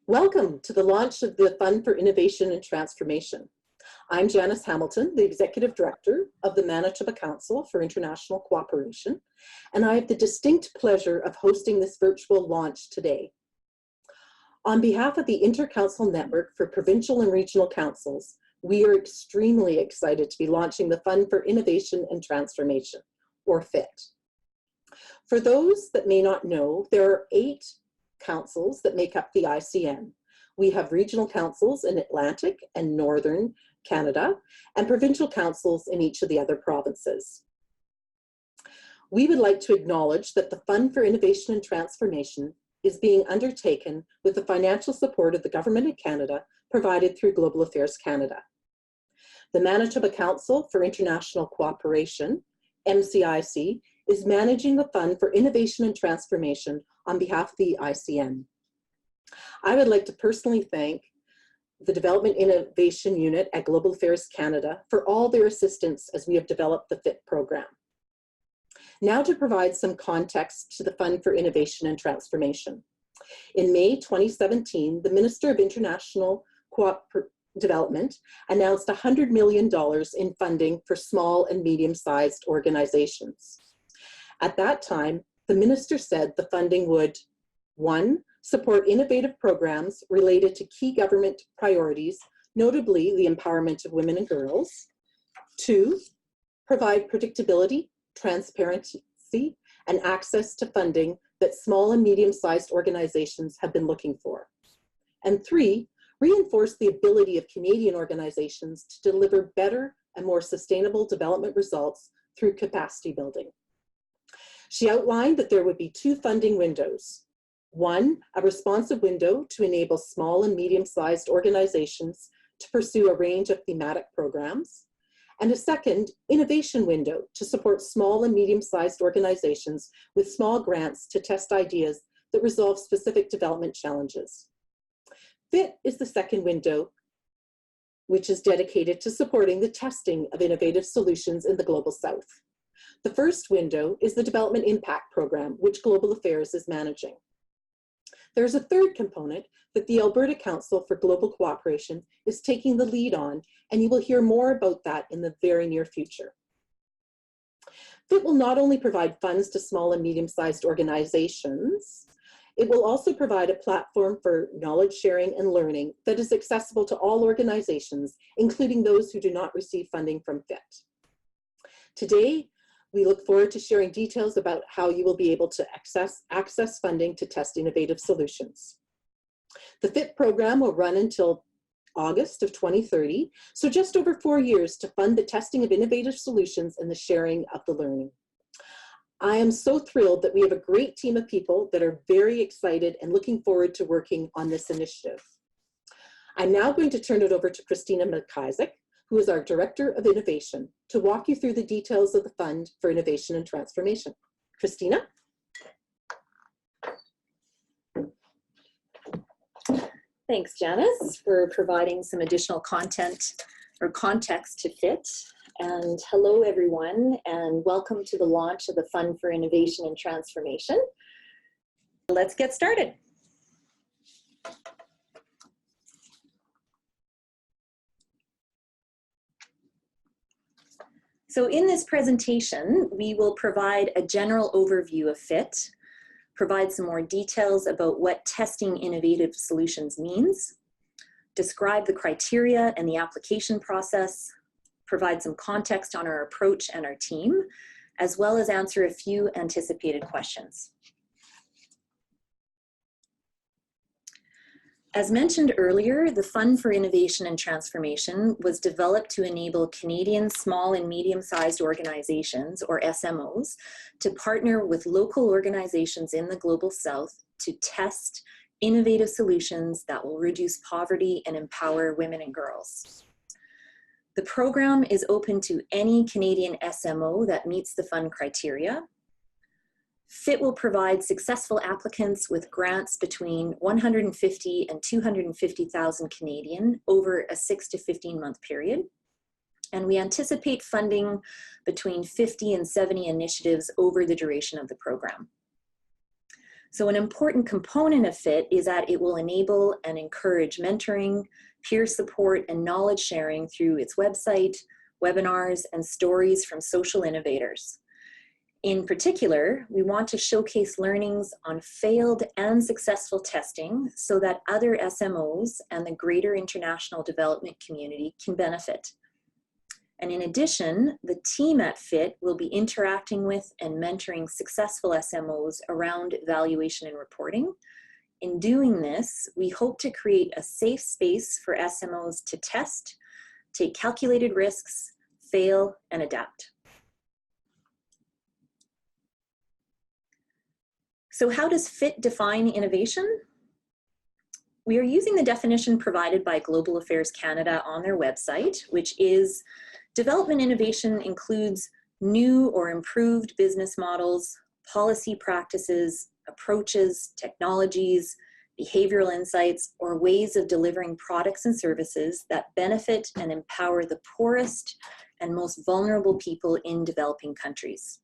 Welcome to the launch of the Fund for Innovation and Transformation. I'm Janice Hamilton, the Executive Director of the Manitoba Council for International Cooperation, and I have the distinct pleasure of hosting this virtual launch today. On behalf of the Inter-Council Network for Provincial and Regional Councils, we are extremely excited to be launching the Fund for Innovation and Transformation, or FIT. For those that may not know, there are 8 councils that make up the ICN. We have regional councils in Atlantic and Northern Canada and provincial councils in each of the other provinces. We would like to acknowledge that the Fund for Innovation and Transformation is being undertaken with the financial support of the Government of Canada provided through Global Affairs Canada. The Manitoba Council for International Cooperation, MCIC, is managing the Fund for Innovation and Transformation on behalf of the ICN. I would like to personally thank the Development Innovation Unit at Global Affairs Canada for all their assistance as we have developed the FIT program. Now to provide some context to the Fund for Innovation and Transformation. In May 2017, the Minister of International Development announced $100 million in funding for small and medium-sized organizations. At that time, the Minister said the funding would, 1, support innovative programs related to key government priorities, notably the empowerment of women and girls. 2, provide predictability, transparency, and access to funding that small and medium-sized organizations have been looking for. And 3, reinforce the ability of Canadian organizations to deliver better and more sustainable development results through capacity building. She outlined that there would be 2 funding windows. 1, a responsive window to enable small and medium-sized organizations to pursue a range of thematic programs, and a second, innovation window to support small and medium-sized organizations with small grants to test ideas that resolve specific development challenges. FIT is the second window, which is dedicated to supporting the testing of innovative solutions in the Global South. The first window is the Development Impact Program, which Global Affairs is managing. There's a third component that the Alberta Council for Global Cooperation is taking the lead on, and you will hear more about that in the very near future. FIT will not only provide funds to small and medium-sized organizations, it will also provide a platform for knowledge sharing and learning that is accessible to all organizations, including those who do not receive funding from FIT. Today, we look forward to sharing details about how you will be able to access funding to test innovative solutions. The FIT program will run until August of 2030, so just over 4 years to fund the testing of innovative solutions and the sharing of the learning. I am so thrilled that we have a great team of people that are very excited and looking forward to working on this initiative. I'm now going to turn it over to Christina McIsaac, who is our Director of Innovation, to walk you through the details of the Fund for Innovation and Transformation. Christina? Thanks, Janice, for providing some additional content or context to FIT. And hello, everyone, and welcome to the launch of the Fund for Innovation and Transformation. Let's get started. So in this presentation, we will provide a general overview of FIT, provide some more details about what testing innovative solutions means, describe the criteria and the application process, provide some context on our approach and our team, as well as answer a few anticipated questions. As mentioned earlier, the Fund for Innovation and Transformation was developed to enable Canadian small and medium-sized organizations, or SMOs, to partner with local organizations in the Global South to test innovative solutions that will reduce poverty and empower women and girls. The program is open to any Canadian SMO that meets the fund criteria. FIT will provide successful applicants with grants between 150 and 250,000 Canadian over a 6 to 15 month period. And we anticipate funding between 50 and 70 initiatives over the duration of the program. So an important component of FIT is that it will enable and encourage mentoring, peer support, and knowledge sharing through its website, webinars, and stories from social innovators. In particular, we want to showcase learnings on failed and successful testing so that other SMOs and the greater international development community can benefit. And in addition, the team at FIT will be interacting with and mentoring successful SMOs around evaluation and reporting. In doing this, we hope to create a safe space for SMOs to test, take calculated risks, fail, and adapt. So how does FIT define innovation? We are using the definition provided by Global Affairs Canada on their website, which is development innovation includes new or improved business models, policy practices, approaches, technologies, behavioral insights, or ways of delivering products and services that benefit and empower the poorest and most vulnerable people in developing countries.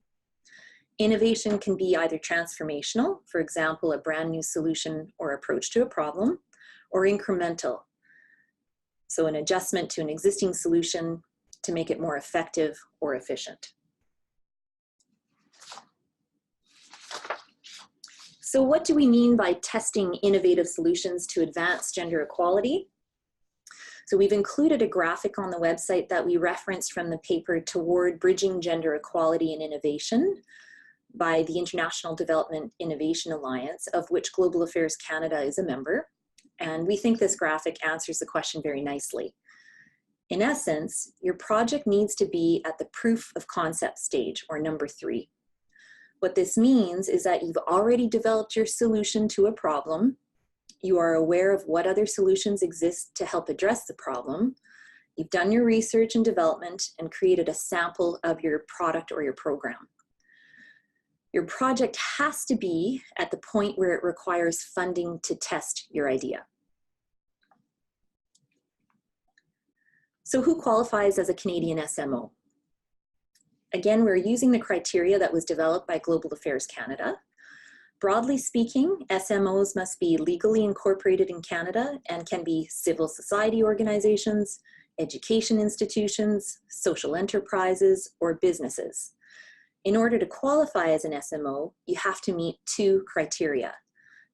Innovation can be either transformational, for example, a brand new solution or approach to a problem, or incremental, so an adjustment to an existing solution to make it more effective or efficient. So what do we mean by testing innovative solutions to advance gender equality? So we've included a graphic on the website that we referenced from the paper Toward Bridging Gender Equality and Innovation by the International Development Innovation Alliance, of which Global Affairs Canada is a member. And we think this graphic answers the question very nicely. In essence, your project needs to be at the proof of concept stage, or number 3. What this means is that you've already developed your solution to a problem, you are aware of what other solutions exist to help address the problem, you've done your research and development and created a sample of your product or your program. Your project has to be at the point where it requires funding to test your idea. So who qualifies as a Canadian SMO? Again, we're using the criteria that was developed by Global Affairs Canada. Broadly speaking, SMOs must be legally incorporated in Canada and can be civil society organizations, education institutions, social enterprises, or businesses. In order to qualify as an SMO, you have to meet 2 criteria.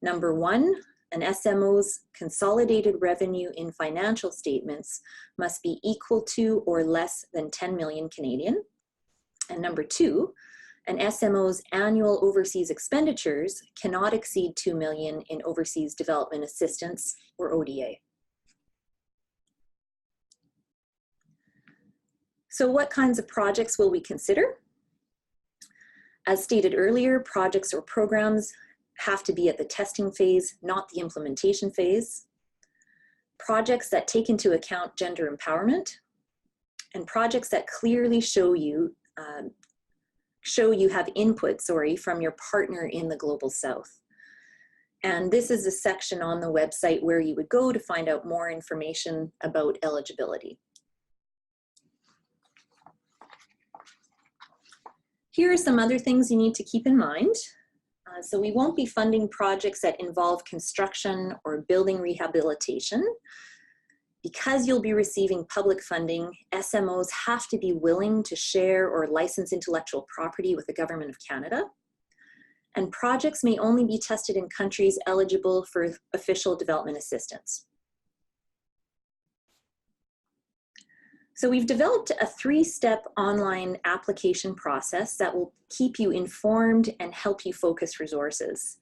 Number 1, an SMO's consolidated revenue in financial statements must be equal to or less than 10 million Canadian. And number 2, an SMO's annual overseas expenditures cannot exceed 2 million in overseas development assistance, or ODA. So what kinds of projects will we consider? As stated earlier, projects or programs have to be at the testing phase, not the implementation phase. Projects that take into account gender empowerment, and projects that clearly show you have input, from your partner in the Global South. And this is a section on the website where you would go to find out more information about eligibility. Here are some other things you need to keep in mind. So we won't be funding projects that involve construction or building rehabilitation. Because you'll be receiving public funding, SMOs have to be willing to share or license intellectual property with the Government of Canada. And projects may only be tested in countries eligible for official development assistance. So we've developed a 3-step online application process that will keep you informed and help you focus resources.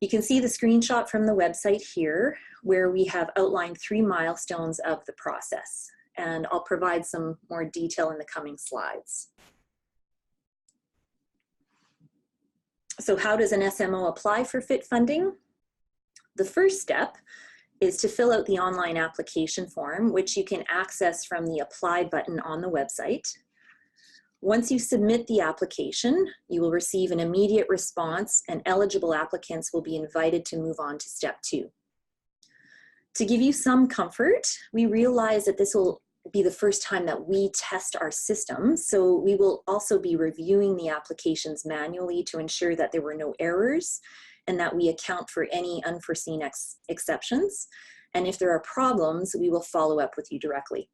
You can see the screenshot from the website here, where we have outlined 3 milestones of the process. And I'll provide some more detail in the coming slides. So how does an SMO apply for FIT funding? The first step is to fill out the online application form, which you can access from the Apply button on the website. Once you submit the application, you will receive an immediate response, and eligible applicants will be invited to move on to step 2. To give you some comfort, we realize that this will be the first time that we test our system, so we will also be reviewing the applications manually to ensure that there were no errors and that we account for any unforeseen exceptions. And if there are problems, we will follow up with you directly.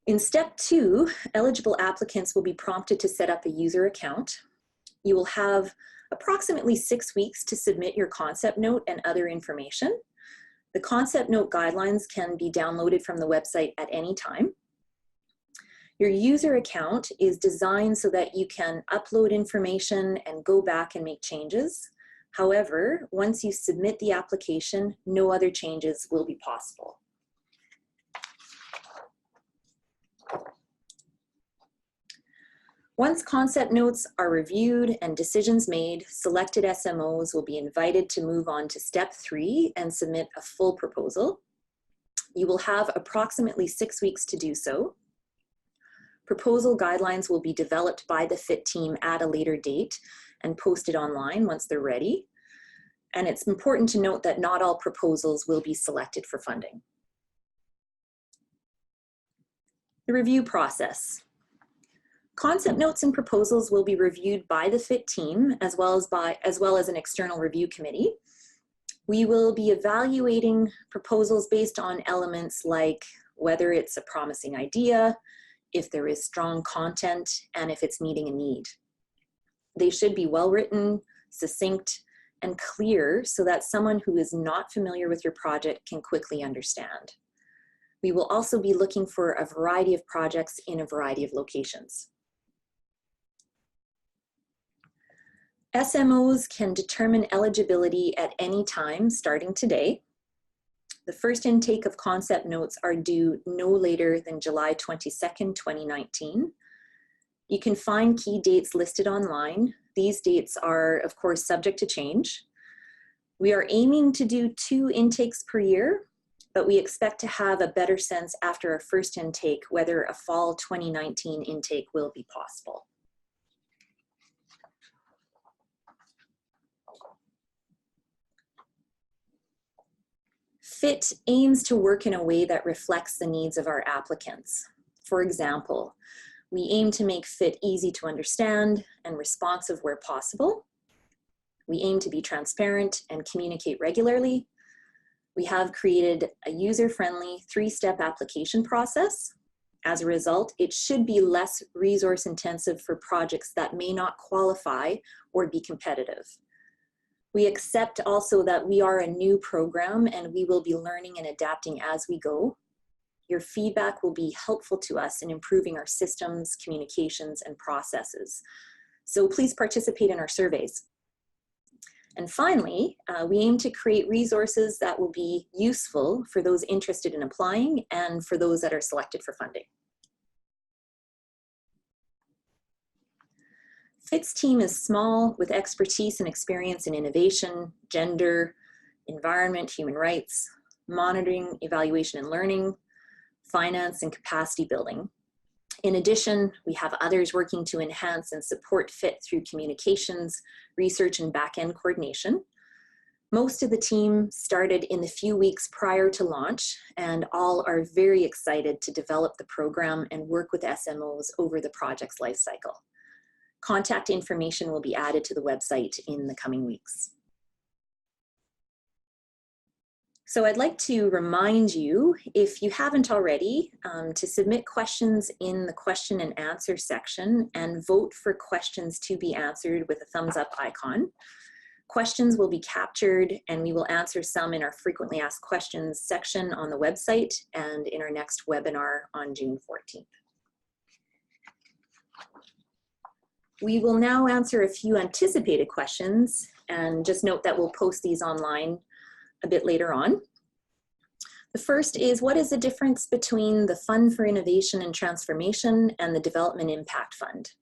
In step 2, eligible applicants will be prompted to set up a user account. You will have approximately 6 weeks to submit your concept note and other information. The concept note guidelines can be downloaded from the website at any time. Your user account is designed so that you can upload information and go back and make changes. However, once you submit the application, no other changes will be possible. Once concept notes are reviewed and decisions made, selected SMOs will be invited to move on to step 3 and submit a full proposal. You will have approximately 6 weeks to do so. Proposal guidelines will be developed by the FIT team at a later date and posted online once they're ready. And it's important to note that not all proposals will be selected for funding. The review process. Concept notes and proposals will be reviewed by the FIT team as well as an external review committee. We will be evaluating proposals based on elements like whether it's a promising idea, if there is strong content, and if it's meeting a need. They should be well written, succinct, and clear so that someone who is not familiar with your project can quickly understand. We will also be looking for a variety of projects in a variety of locations. SMOs can determine eligibility at any time starting today. The first intake of concept notes are due no later than July 22nd, 2019. You can find key dates listed online. These dates are, of course, subject to change. We are aiming to do 2 intakes per year, but we expect to have a better sense after our first intake whether a fall 2019 intake will be possible. FIT aims to work in a way that reflects the needs of our applicants. For example, we aim to make FIT easy to understand and responsive where possible. We aim to be transparent and communicate regularly. We have created a user-friendly 3-step application process. As a result, it should be less resource-intensive for projects that may not qualify or be competitive. We accept also that we are a new program and we will be learning and adapting as we go. Your feedback will be helpful to us in improving our systems, communications, and processes. So please participate in our surveys. And finally, we aim to create resources that will be useful for those interested in applying and for those that are selected for funding. FIT's team is small with expertise and experience in innovation, gender, environment, human rights, monitoring, evaluation and learning, finance, and capacity building. In addition, we have others working to enhance and support FIT through communications, research, and back-end coordination. Most of the team started in the few weeks prior to launch, and all are very excited to develop the program and work with SMOs over the project's life cycle. Contact information will be added to the website in the coming weeks. So I'd like to remind you, if you haven't already, to submit questions in the question and answer section and vote for questions to be answered with a thumbs up icon. Questions will be captured and we will answer some in our frequently asked questions section on the website and in our next webinar on June 14th. We will now answer a few anticipated questions, and just note that we'll post these online a bit later on. The first is, what is the difference between the Fund for Innovation and Transformation and the Development Impact Fund?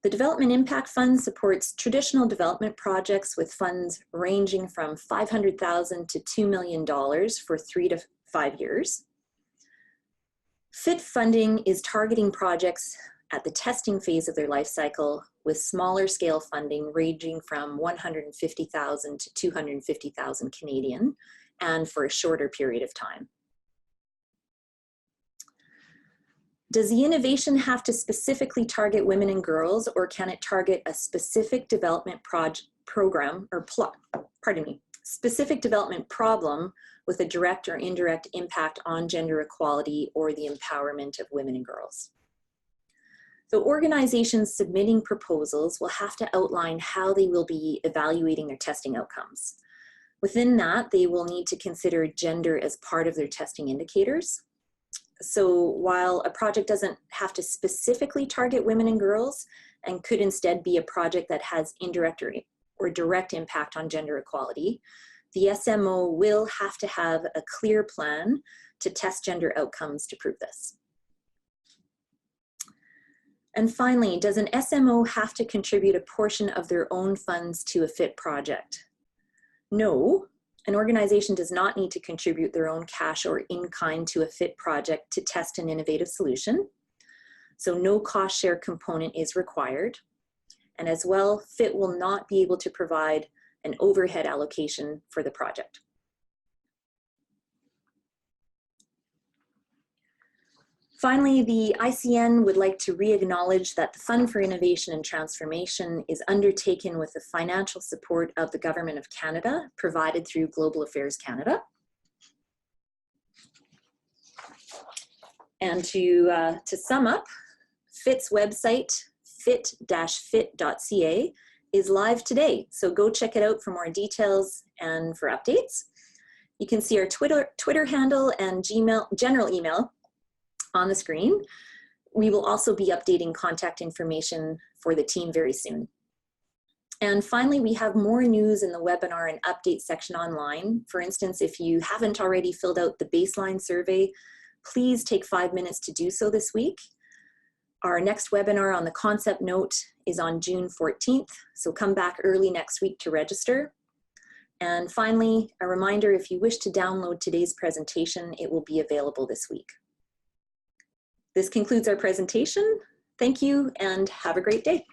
The Development Impact Fund supports traditional development projects with funds ranging from $500,000 to $2 million for 3 to 5 years. FIT funding is targeting projects at the testing phase of their life cycle with smaller scale funding ranging from 150,000 to 250,000 Canadian and for a shorter period of time. Does the innovation have to specifically target women and girls, or can it target a specific development specific development problem with a direct or indirect impact on gender equality or the empowerment of women and girls? So organizations submitting proposals will have to outline how they will be evaluating their testing outcomes. Within that, they will need to consider gender as part of their testing indicators. So while a project doesn't have to specifically target women and girls and could instead be a project that has indirect or direct impact on gender equality, the SMO will have to have a clear plan to test gender outcomes to prove this. And finally, does an SMO have to contribute a portion of their own funds to a FIT project? No, an organization does not need to contribute their own cash or in-kind to a FIT project to test an innovative solution. So no cost share component is required. And as well, FIT will not be able to provide an overhead allocation for the project. Finally, the ICN would like to re-acknowledge that the Fund for Innovation and Transformation is undertaken with the financial support of the Government of Canada, provided through Global Affairs Canada. And to sum up, FIT's website, fit-fit.ca, is live today. So go check it out for more details and for updates. You can see our Twitter handle and general email on the screen. We will also be updating contact information for the team very soon. And finally, we have more news in the webinar and update section online. For instance, if you haven't already filled out the baseline survey, please take 5 minutes to do so this week. Our next webinar on the concept note is on June 14th, so come back early next week to register. And finally, a reminder, if you wish to download today's presentation, it will be available this week. This concludes our presentation. Thank you and have a great day.